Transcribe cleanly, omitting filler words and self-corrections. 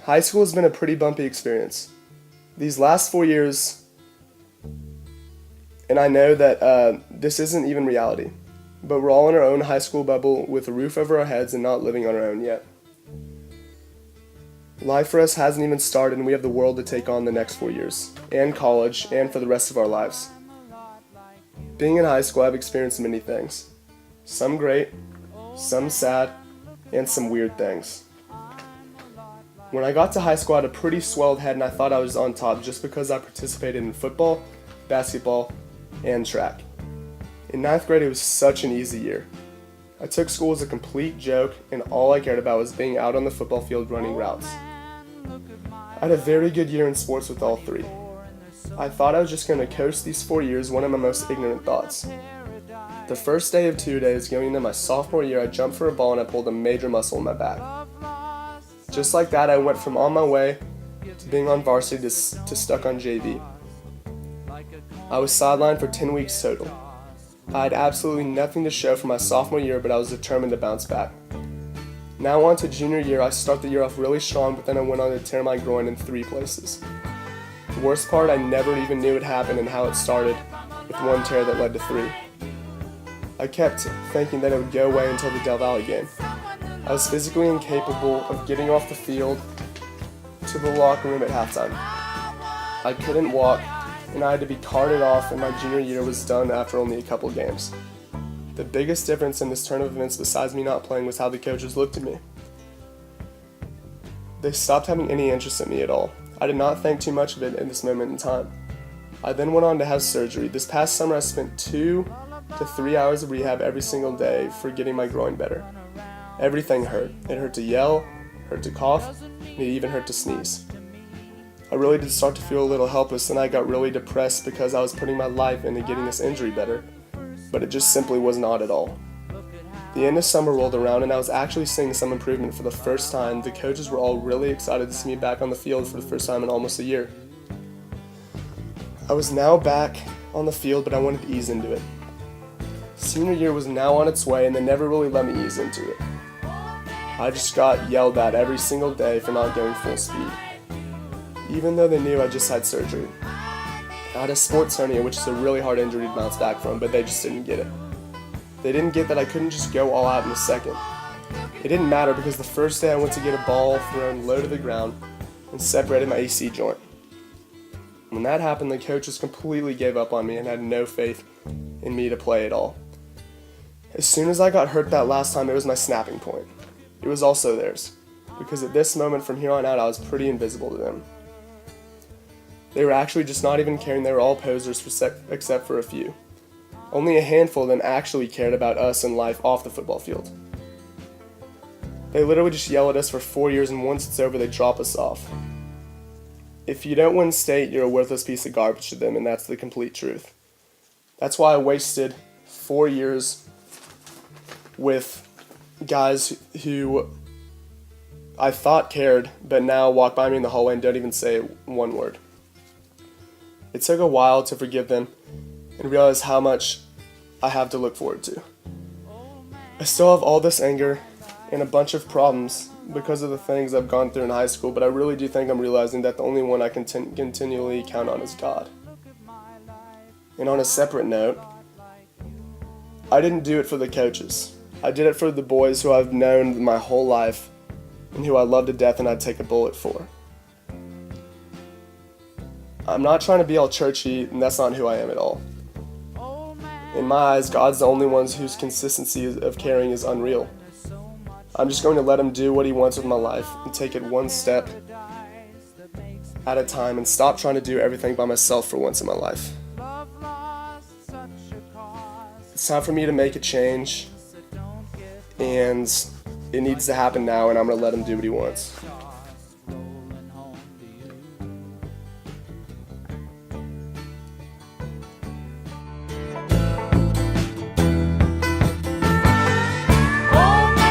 High school has been a pretty bumpy experience. These last 4 years, and I know that this isn't even reality, but we're all in our own high school bubble with a roof over our heads and not living on our own yet. Life for us hasn't even started, and we have the world to take on the next 4 years, and college, and for the rest of our lives. Being in high school, I've experienced many things. Some great, some sad, and some weird things. When I got to high school, I had a pretty swelled head and I thought I was on top just because I participated in football, basketball, and track. In ninth grade, it was such an easy year. I took school as a complete joke and all I cared about was being out on the football field running routes. I had a very good year in sports with all three. I thought I was just going to coast these 4 years, one of my most ignorant thoughts. The first day of 2 days going into my sophomore year, I jumped for a ball and I pulled a major muscle in my back. Just like that, I went from on my way to being on varsity to stuck on JV. I was sidelined for 10 weeks total. I had absolutely nothing to show for my sophomore year, but I was determined to bounce back. Now on to junior year, I start the year off really strong, but then I went on to tear my groin in 3 places. The worst part, I never even knew it happened and how it started, with one tear that led to 3. I kept thinking that it would go away until the Del Valle game. I was physically incapable of getting off the field to the locker room at halftime. I couldn't walk, and I had to be carted off, and my junior year was done after only a couple games. The biggest difference in this turn of events besides me not playing was how the coaches looked at me. They stopped having any interest in me at all. I did not think too much of it in this moment in time. I then went on to have surgery. This past summer I spent 2 to 3 hours of rehab every single day for getting my groin better. Everything hurt. It hurt to yell, hurt to cough, and it even hurt to sneeze. I really did start to feel a little helpless, and I got really depressed because I was putting my life into getting this injury better, but it just simply was not at all. The end of summer rolled around and I was actually seeing some improvement for the first time. The coaches were all really excited to see me back on the field for the first time in almost a year. I was now back on the field, but I wanted to ease into it. Senior year was now on its way and they never really let me ease into it. I just got yelled at every single day for not going full speed, even though they knew I just had surgery. I had a sports hernia, which is a really hard injury to bounce back from, but they just didn't get it. They didn't get that I couldn't just go all out in a second. It didn't matter because the first day I went to get a ball thrown low to the ground and separated my AC joint. When that happened, the coaches completely gave up on me and had no faith in me to play at all. As soon as I got hurt that last time, it was my snapping point. It was also theirs, because at this moment from here on out, I was pretty invisible to them. They were actually just not even caring. They were all posers except for a few. Only a handful of them actually cared about us and life off the football field. They literally just yell at us for 4 years, and once it's over, they drop us off. If you don't win state, you're a worthless piece of garbage to them, and that's the complete truth. That's why I wasted 4 years with guys who I thought cared, but now walk by me in the hallway and don't even say one word. It took a while to forgive them and realize how much I have to look forward to. I still have all this anger and a bunch of problems because of the things I've gone through in high school, but I really do think I'm realizing that the only one I can continually count on is God. And on a separate note, I didn't do it for the coaches. I did it for the boys who I've known my whole life and who I love to death and I'd take a bullet for. I'm not trying to be all churchy, and that's not who I am at all. In my eyes, God's the only one whose consistency of caring is unreal. I'm just going to let him do what he wants with my life and take it one step at a time and stop trying to do everything by myself for once in my life. It's time for me to make a change, and it needs to happen now, and I'm going to let him do what he wants.